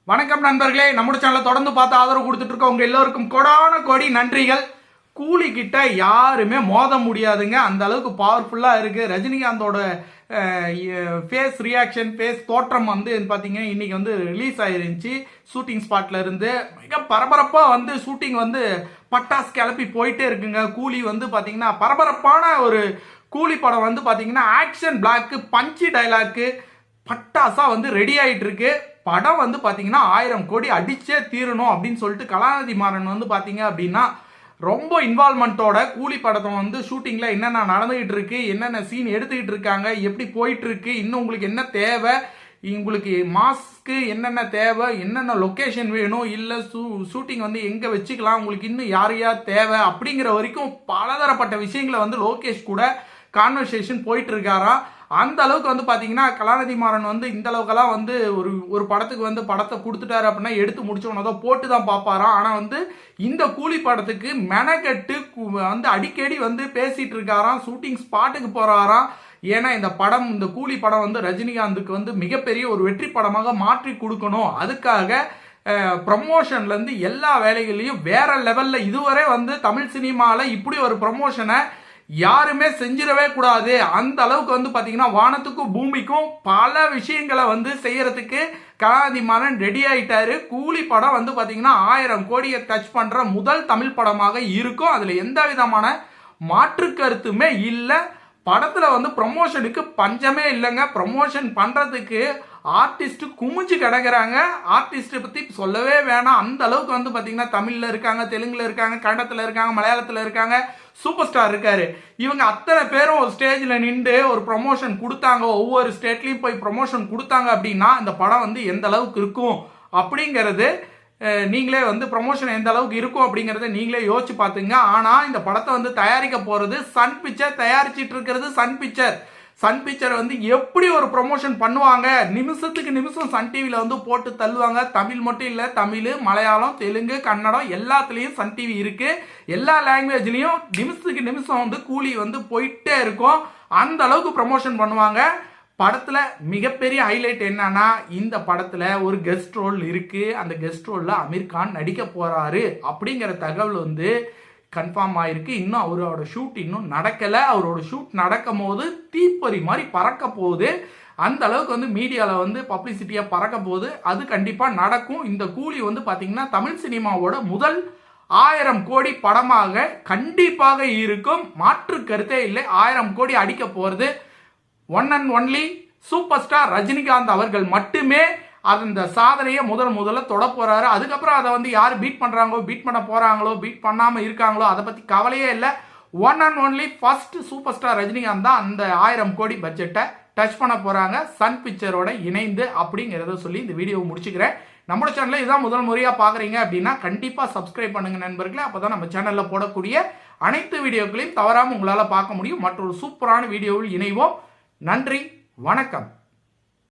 வணக்கம் நண்பர்களே, நம்ம சேனலை தொடர்ந்து பார்த்து ஆதரவு கொடுத்துட்டு இருக்க உங்க எல்லோருக்கும் கொடான கோடி நன்றிகள். கூலி கிட்ட யாருமே மோத முடியாதுங்க, அந்த அளவுக்கு பவர்ஃபுல்லா இருக்கு. ரஜினிகாந்தோட ஃபேஸ் ரியாக்ஷன், ஃபேஸ் தோற்றம் வந்து பாத்தீங்கன்னா இன்னைக்கு வந்து ரிலீஸ் ஆயிருந்துச்சு. ஷூட்டிங் ஸ்பாட்ல இருந்து மிக பரபரப்பா வந்து ஷூட்டிங் வந்து பட்டாசு கிளப்பி போயிட்டே இருக்குங்க. கூலி வந்து பாத்தீங்கன்னா பரபரப்பான ஒரு கூலி படம் வந்து பாத்தீங்கன்னா ஆக்ஷன் பிளாக் பஞ்சி டைலாக்கு பட்டாசா வந்து ரெடி ஆயிட்டு இருக்கு. படம் வந்து பாத்தீங்கன்னா 1000 கோடி அடிச்சே தீரணும் அப்படின்னு சொல்லிட்டு கலாநிதி மாறன் வந்து பாத்தீங்க அப்படின்னா ரொம்ப இன்வால்மெண்டோட கூலி படத்தை வந்து ஷூட்டிங்ல என்னென்ன நடந்துகிட்டு இருக்கு, என்னென்ன சீன் எடுத்துக்கிட்டு இருக்காங்க, எப்படி போயிட்டு இருக்கு, இன்னும் உங்களுக்கு என்ன தேவை, உங்களுக்கு மாஸ்க்கு என்னென்ன தேவை, என்னென்ன லொக்கேஷன் வேணும், இல்லை ஷூட்டிங் வந்து எங்க வச்சுக்கலாம், உங்களுக்கு இன்னும் யார் யார் தேவை அப்படிங்கிற வரைக்கும் பலதரப்பட்ட விஷயங்களை வந்து லோகேஷ் கூட கான்வர்சேஷன் போயிட்டு இருக்காராம். அந்த அளவுக்கு வந்து பாத்தீங்கன்னா கலாநிதி மாறன் வந்து இந்த அளவுக்கெல்லாம் வந்து ஒரு படத்துக்கு வந்து படத்தை கொடுத்துட்டாரு அப்படின்னா எடுத்து முடிச்சோன்னதோ போட்டு தான் பார்ப்பாராம். ஆனா வந்து இந்த கூலி படத்துக்கு மெனக்கெட்டு வந்து அடிக்கடி வந்து பேசிட்டு இருக்காராம், ஷூட்டிங் ஸ்பாட்டுக்கு போறாராம். ஏன்னா இந்த கூலி படம் வந்து ரஜினிகாந்துக்கு வந்து மிகப்பெரிய ஒரு வெற்றி படமாக மாற்றி கொடுக்கணும். அதுக்காக ப்ரமோஷன்ல இருந்து எல்லா வேலைகளையும் வேற லெவல்ல இதுவரை வந்து தமிழ் சினிமால இப்படி ஒரு ப்ரமோஷனை யாருமே செஞ்சிடவே கூடாது. அந்த அளவுக்கு வந்து பாத்தீங்கன்னா வானத்துக்கும் பூமிக்கும் பல விஷயங்களை வந்து செய்யறதுக்கு கலாநிதி மாறன் ரெடி ஆயிட்டாரு. கூலி படம் வந்து பாத்தீங்கன்னா 1000 கோடியை டச் பண்ற முதல் தமிழ் படமாக இருக்கும். அதுல எந்த விதமான மாற்று கருத்துமே இல்லை. படத்துல வந்து ப்ரமோஷனுக்கு பஞ்சமே இல்லைங்க. ப்ரமோஷன் பண்றதுக்கு ஆர்டிஸ்ட் குமிஞ்சு கிடக்குறாங்க. ஆர்டிஸ்ட் பத்தி சொல்லவே வேணாம். அந்த அளவுக்கு வந்து பாத்தீங்கன்னா தமிழ்ல இருக்காங்க, தெலுங்குல இருக்காங்க, கன்னடத்துல இருக்காங்க, மலையாளத்துல இருக்காங்க, சூப்பர் ஸ்டார் இருக்காரு. இவங்க அத்தனை பேரும் ஒரு ஸ்டேஜ்ல நின்று ஒரு ப்ரமோஷன் கொடுத்தாங்க, ஒவ்வொரு ஸ்டேட்லயும் போய் ப்ரமோஷன் கொடுத்தாங்க அப்படின்னா இந்த படம் வந்து எந்த அளவுக்கு இருக்கும் அப்படிங்கிறது நீங்களே வந்து ப்ரமோஷன் எந்த அளவுக்கு இருக்கும் அப்படிங்கறத நீங்களே யோசிச்சு பாத்துங்க. ஆனா இந்த படத்தை வந்து தயாரிக்க போறது சன் பிக்சர், தயாரிச்சிட்டு இருக்கிறது சன் பிக்சர். சன் பிக்சர் வந்து எப்படி ஒரு ப்ரமோஷன் பண்ணுவாங்க, நிமிஷத்துக்கு நிமிஷம் சன் டிவில வந்து போட்டு தள்ளுவாங்க. தமிழ் மட்டும் இல்ல, தமிழ், மலையாளம், தெலுங்கு, கன்னடம் எல்லாத்துலயும் சன் டிவி இருக்கு. எல்லா லாங்குவேஜ்லயும் நிமிஷத்துக்கு நிமிஷம் வந்து கூலி வந்து போயிட்டே இருக்கும். அந்த அளவுக்கு ப்ரமோஷன் பண்ணுவாங்க. படத்துல மிகப்பெரிய ஹைலைட் என்னன்னா இந்த படத்துல ஒரு கெஸ்ட் ரோல் இருக்கு. அந்த கெஸ்ட் ரோல்ல அமீர் கான் நடிக்க போறாரு அப்படிங்கிற தகவல் வந்து கன்ஃபார்ம் ஆயிருக்கு. இன்னும் அவரோட ஷூட் இன்னும் நடக்கல. அவரோட ஷூட் நடக்கும் போது தீப்பொறி மாதிரி பறக்க போகுது. அந்த அளவுக்கு வந்து மீடியால வந்து பப்ளிசிட்டியா பறக்க போகுது. அது கண்டிப்பா நடக்கும். இந்த கூலி வந்து பாத்தீங்கன்னா தமிழ் சினிமாவோட முதல் 1000 கோடி படமாக கண்டிப்பாக இருக்கும். மாற்று கருத்தே இல்லை. 1000 கோடி அடிக்க போறது one and only super star Rajinikanth அவர்கள் மட்டுமே அந்த சாதனையை முதல்ல தொட போறாரு. அதுக்கப்புறம் அதை வந்து யார் பீட் பண்றாங்களோ, பீட் பண்ண போறாங்களோ, பீட் பண்ணாம இருக்காங்களோ அதை பத்தி கவலையே இல்லை. One and only first super star Rajinikanth தான் அந்த 1000 கோடி பட்ஜெட்டை டச் பண்ண போறாங்க சன் பிக்சரோட இணைந்து அப்படிங்கிறத சொல்லி இந்த வீடியோவை முடிச்சுக்கிறேன். நம்ம சேனல்ல இதான் முதல் முறையா பாக்குறீங்க அப்படின்னா கண்டிப்பா சப்ஸ்கிரைப் பண்ணுங்க நண்பர்களே. அப்பதான் நம்ம சேனல்ல போடக்கூடிய அனைத்து வீடியோக்களையும் தவறாம உங்களால பார்க்க முடியும். மற்றொரு சூப்பரான வீடியோவில் இணைவோம். நன்றி, வணக்கம்.